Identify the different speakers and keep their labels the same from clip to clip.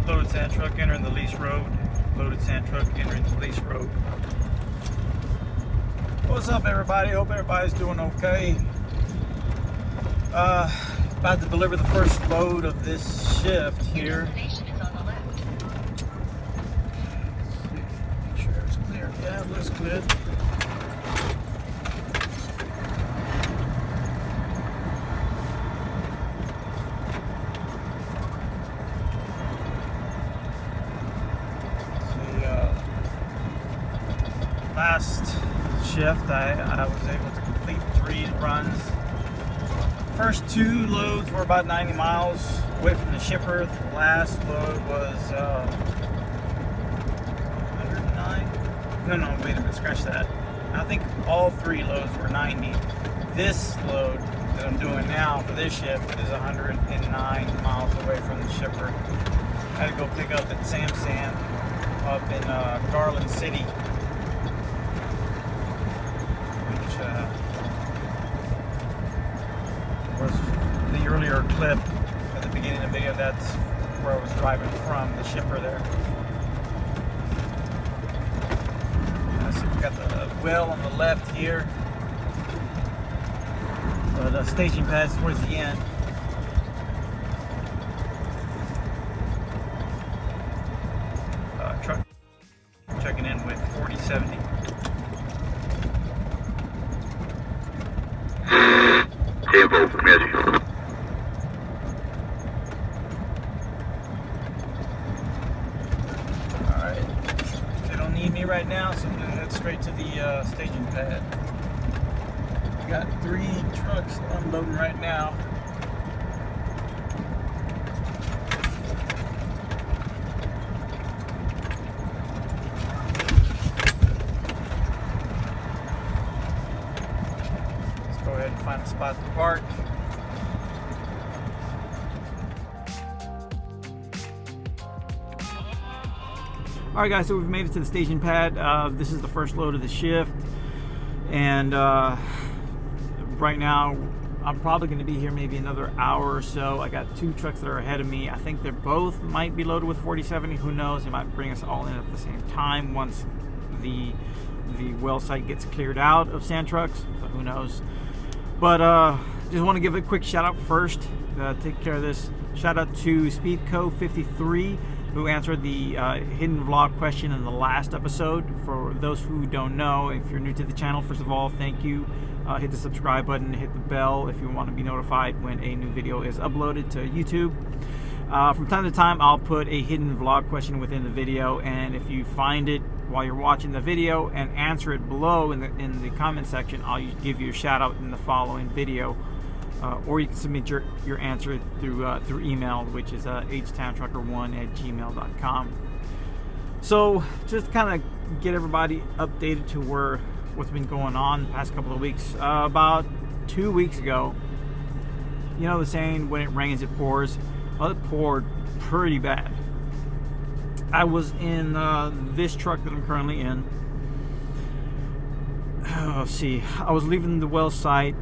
Speaker 1: Loaded sand truck entering the lease road. Loaded sand truck entering the lease road. What's up, everybody? Hope everybody's doing okay. About to deliver the first load of this shift here. Make sure it's clear. Yeah, it looks good. Last shift I was able to complete 3 runs. First 2 loads were about 90 miles away from the shipper. The last load was 109. No, wait a minute, scratch that. I think all 3 loads were 90. This load that I'm doing now for this shift is 109 miles away from the shipper. I had to go pick up at Sand up in Garland City. Was the earlier clip at the beginning of the video. That's where I was driving from, the shipper there. So we got the well on the left here, the staging pads towards the end. Truck checking in with 4070. Alright, they don't need me right now, so I'm going to head straight to the staging pad. We got 3 trucks unloading right now. Let's go ahead and find a spot to park. Alright guys, so we've made it to the staging pad. This is the first load of the shift, and right now I'm probably going to be here maybe another hour or so. I got 2 trucks that are ahead of me. I think they both might be loaded with 4070. Who knows? They might bring us all in at the same time once the well site gets cleared out of sand trucks. So who knows? But just want to give a quick shout out first. Take care of this. Shout out to Speedco53, who answered the hidden vlog question in the last episode. For those who don't know, if you're new to the channel, first of all, thank you. Hit the subscribe button, hit the bell if you want to be notified when a new video is uploaded to YouTube. From time to time, I'll put a hidden vlog question within the video, and if you find it while you're watching the video and answer it below in the comment section, I'll give you a shout out in the following video. Or you can submit your answer through email, which is htownTrucker1@gmail.com. So just kind of get everybody updated to what's been going on the past couple of weeks. About 2 weeks ago, you know the saying, when it rains it pours. Well, it poured pretty bad. I was in this truck that I'm currently in. Let's see, I was leaving the well site,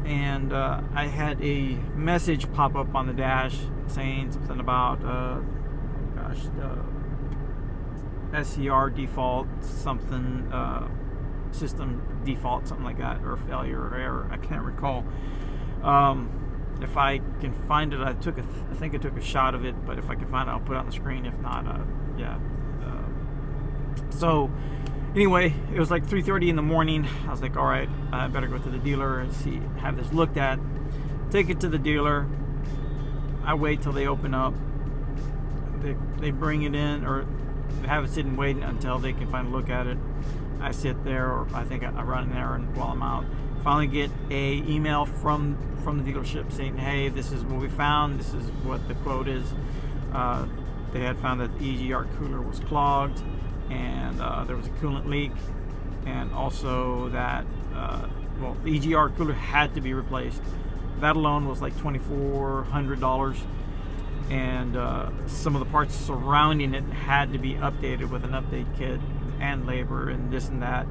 Speaker 1: and I had a message pop up on the dash saying something about SCR default, something, system default, something like that, or failure or error. I can't recall. If I can find it, I think I took a shot of it, but if I can find it, I'll put it on the screen. If not, yeah. So anyway, it was like 3:30 in the morning. I was like, all right, I better go to the dealer and have this looked at. Take it to the dealer. I wait till they open up. They bring it in, or they have it sitting waiting until they can finally look at it. I sit there, or I think I run an errand while I'm out. Finally get a email from the dealership saying, hey, this is what we found. This is what the quote is. They had found that the EGR cooler was clogged, and there was a coolant leak, and also that well, the EGR cooler had to be replaced. That alone was like $2,400, and some of the parts surrounding it had to be updated with an update kit and labor and this and that.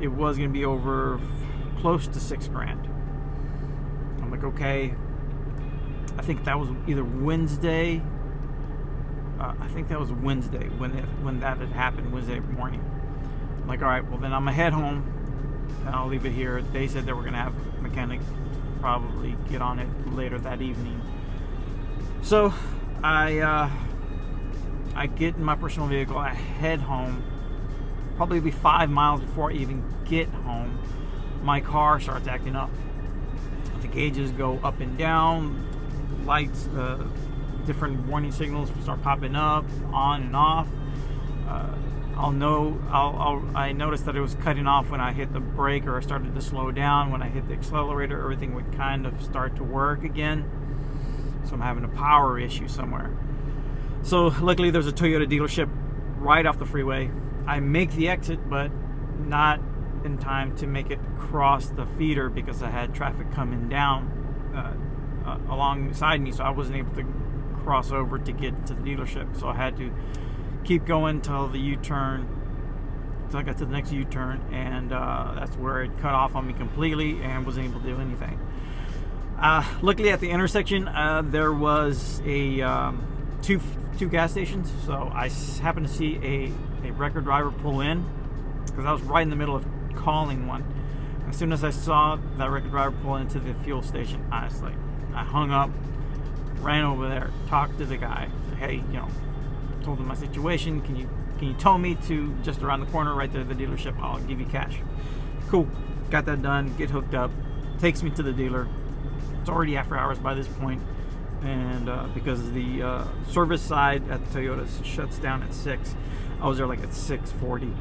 Speaker 1: It was gonna be over close to $6,000. I'm like, okay. I think that was either Wednesday I think that was Wednesday when that had happened, Wednesday morning. I'm like, all right, well then I'm gonna head home and I'll leave it here. They said they were gonna have a mechanic probably get on it later that evening. So I get in my personal vehicle, I head home. Probably be 5 miles before I even get home, my car starts acting up. The gauges go up and down, lights, different warning signals start popping up, on and off. I noticed that it was cutting off when I hit the brake or I started to slow down. When I hit the accelerator, everything would kind of start to work again. So I'm having a power issue somewhere. So luckily there's a Toyota dealership right off the freeway. I make the exit, but not in time to make it cross the feeder because I had traffic coming down alongside me, so I wasn't able to cross over to get to the dealership. So I had to keep going till the U-turn, till I got to the next U-turn, and that's where it cut off on me completely and wasn't able to do anything. Luckily at the intersection there was a two gas stations, so I happened to see a record driver pull in because I was right in the middle of calling one. As soon as I saw that record driver pull into the fuel station, I hung up, ran over there, talked to the guy, said, hey, told him my situation. Can you tow me to just around the corner right there at the dealership? I'll give you cash. Cool. Got that done. Get hooked up. Takes me to the dealer. It's already after hours by this point, and because the service side at Toyota shuts down at 6, I was there like at 6:40.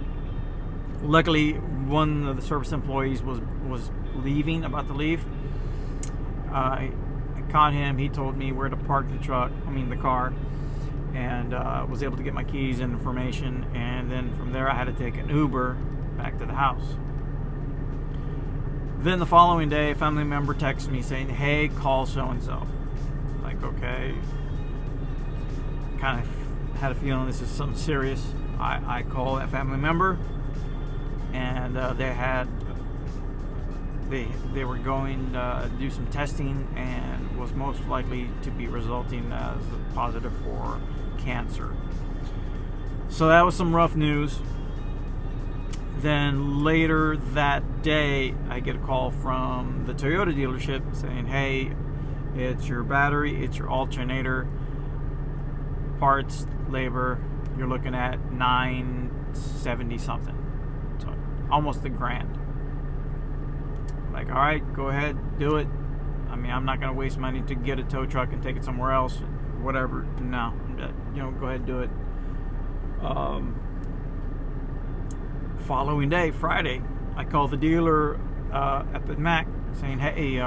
Speaker 1: Luckily, one of the service employees was leaving, about to leave. I caught him. He told me where to park the car, and was able to get my keys and information. And then from there, I had to take an Uber back to the house. Then the following day, a family member texted me saying, hey, call so-and-so. Like, okay. Kind of had a feeling this is something serious. I call that family member, and they were going to do some testing and was most likely to be resulting as a positive for cancer. So that was some rough news. Then later that day, I get a call from the Toyota dealership saying, hey, it's your battery, it's your alternator, parts, labor, you're looking at $970 something. So almost $1,000. Like, all right, go ahead, do it. I mean, I'm not going to waste money to get a tow truck and take it somewhere else, whatever. No, go ahead and do it. Following day, Friday, I called the dealer at the Mack saying, hey,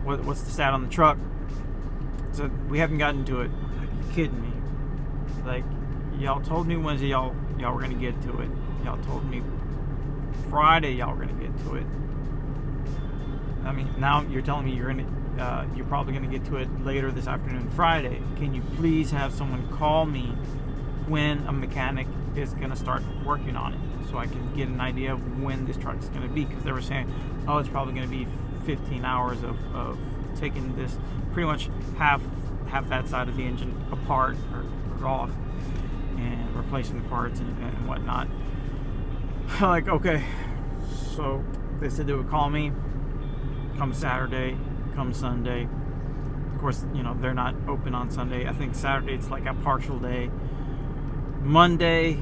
Speaker 1: what's the stat on the truck? So we haven't gotten to it. I'm like, you kidding me? Like, y'all told me Wednesday y'all were going to get to it. Y'all told me Friday y'all were going to get to it. I mean, now you're telling me you're probably going to get to it later this afternoon, Friday. Can you please have someone call me when a mechanic is going to start working on it, so I can get an idea of when this truck is going to be? Because they were saying, oh, it's probably going to be 15 hours of taking this, pretty much half that side of the engine apart or off and replacing the parts and whatnot. Like, okay. So they said they would call me come Saturday, come Sunday. Of course, they're not open on Sunday. I think Saturday it's like a partial day. Monday,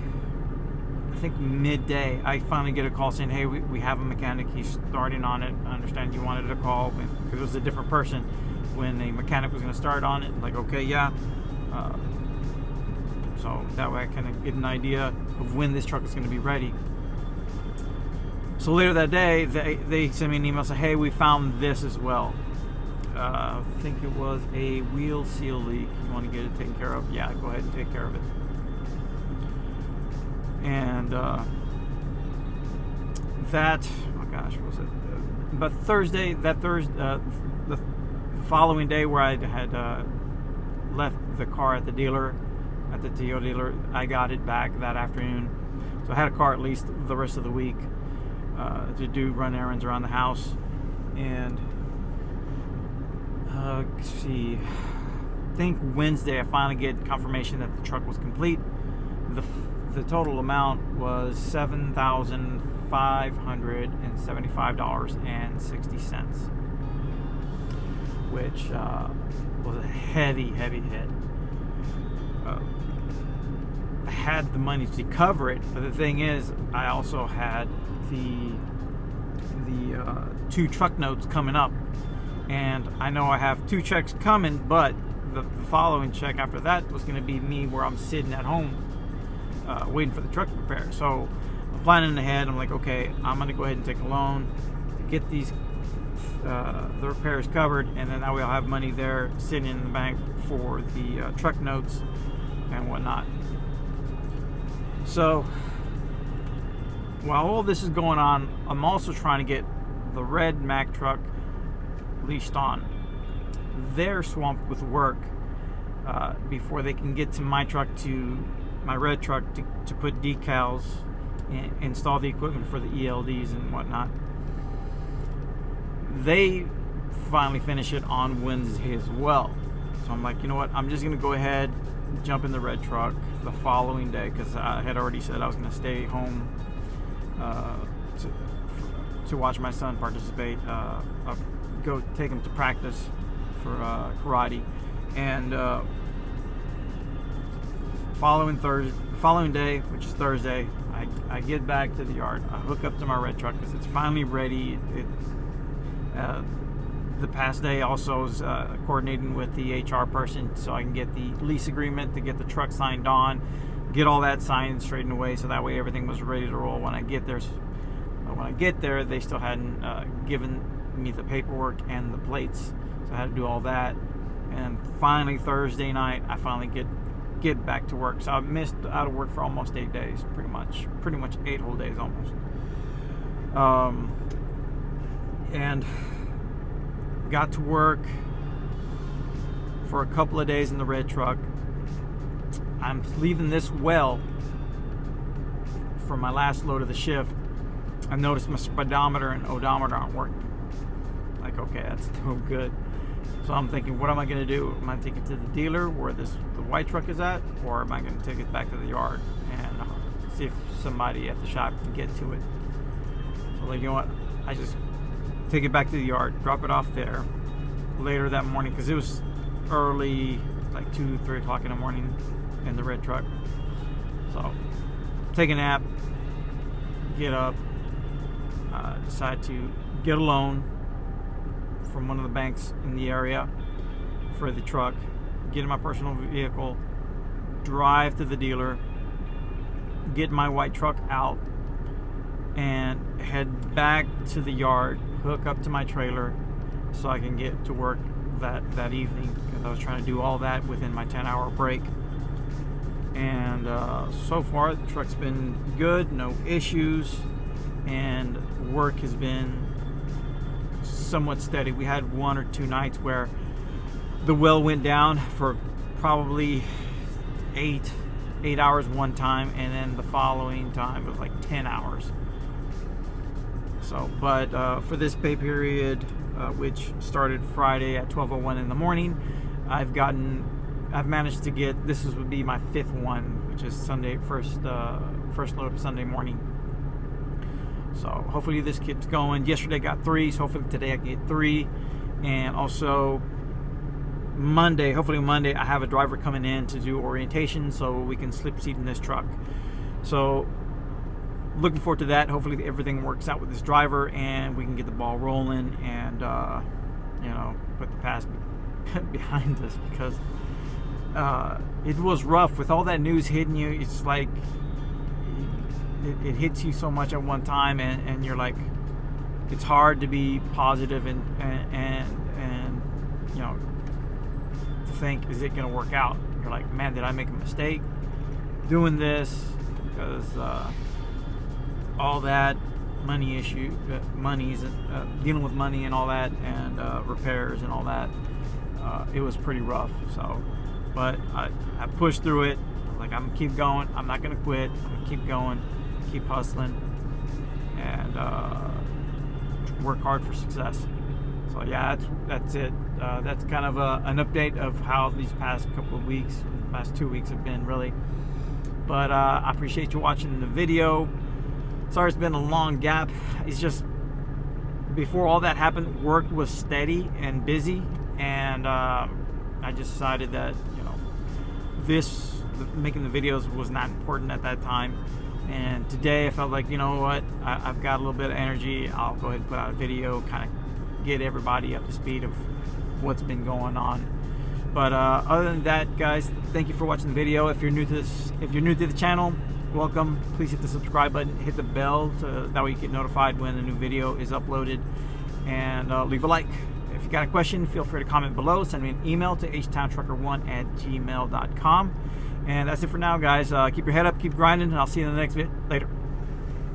Speaker 1: I think midday, I finally get a call saying, hey, we have a mechanic. He's starting on it. I understand you wanted a call because it was a different person when a mechanic was going to start on it. Like, okay, yeah. So that way I kind of get an idea of when this truck is going to be ready. So later that day, they sent me an email saying, hey, we found this as well. I think it was a wheel seal leak. You want to get it taken care of? Yeah, go ahead and take care of it. And was it? But the following day where I had left the car at the dealer, at the Toyota dealer, I got it back that afternoon. So I had a car at least the rest of the week to run errands around the house. And let's see, think Wednesday I finally get confirmation that the truck was complete. The total amount was $7,575.60, which was a heavy hit. I had the money to cover it, but the thing is, I also had the 2 truck notes coming up, and I know I have 2 checks coming, but the following check after that was going to be me where I'm sitting at home waiting for the truck to repair. So I'm planning ahead. I'm like, okay, I'm going to go ahead and take a loan to get these the repairs covered, and then that way I'll have money there sitting in the bank for the truck notes and whatnot. So while all this is going on, I'm also trying to get the red Mack truck leased on. They're swamped with work before they can get to my truck, to my red truck, to put decals and install the equipment for the ELDs and whatnot. They finally finish it on Wednesday as well. So I'm like, you know what, I'm just gonna go ahead, jump in the red truck the following day, because I had already said I was gonna stay home to watch my son participate, go take him to practice for karate. And following day, which is Thursday, I get back to the yard. I hook up to my red truck because it's finally ready. The past day also was coordinating with the HR person so I can get the lease agreement to get the truck signed on, get all that signed straightened away, so that way everything was ready to roll when I get there. But when I get there, they still hadn't given me the paperwork and the plates, so I had to do all that. And finally Thursday night, I finally get back to work. So I missed out of work for almost 8 days, pretty much 8 whole days almost. And got to work for a couple of days in the red truck. I'm leaving this well for my last load of the shift. I noticed my speedometer and odometer aren't working. Like, okay, that's no good. So I'm thinking, what am I going to do? Am I taking it to the dealer where the white truck is at, or am I going to take it back to the yard and see if somebody at the shop can get to it? So, like, you know what? I just take it back to the yard, drop it off there later that morning, because it was early, like 2-3 o'clock in the morning in the red truck. So take a nap, get up, decide to get a loan from one of the banks in the area for the truck, get in my personal vehicle, drive to the dealer, get my white truck out, and head back to the yard, hook up to my trailer so I can get to work that evening, because I was trying to do all that within my 10-hour break. And so far the truck's been good, no issues, and work has been somewhat steady. We had 1 or 2 nights where the well went down for probably 8 hours one time, and then the following time was like 10 hours. So, but for this pay period, which started Friday at 12:01 in the morning, I've managed to get, this would be my 5th one, which is Sunday, first load of Sunday morning. So hopefully this keeps going. Yesterday I got 3, so hopefully today I can get 3. And also hopefully Monday I have a driver coming in to do orientation so we can slip seat in this truck. So looking forward to that. Hopefully everything works out with this driver and we can get the ball rolling and put the past behind us, because it was rough with all that news hitting you. It's like it hits you so much at one time, and you're like, it's hard to be positive and think, is it going to work out? You're like, man, did I make a mistake doing this? Because all that dealing with money and all that, and repairs and all that, it was pretty rough. So, but I pushed through it. Like, I'm gonna keep going. I'm not gonna quit. I'm gonna keep going, keep hustling, and work hard for success. So yeah, that's it. that's kind of an update of how these past couple of weeks, past 2 weeks have been really. But I appreciate you watching the video. Sorry it's been a long gap. It's just before all that happened, work was steady and busy, and I just decided that, you know, making the videos was not important at that time. And today I felt like, you know what, I've got a little bit of energy. I'll go ahead and put out a video, kind of get everybody up to speed of what's been going on. But other than that, guys, thank you for watching the video. If you're new to the channel, welcome. Please hit the subscribe button, hit the bell, that way you get notified when a new video is uploaded, and leave a like. If you got a question, feel free to comment below. Send me an email to htowntrucker1@gmail.com. And that's it for now, guys. Keep your head up, keep grinding, and I'll see you in the next vid later.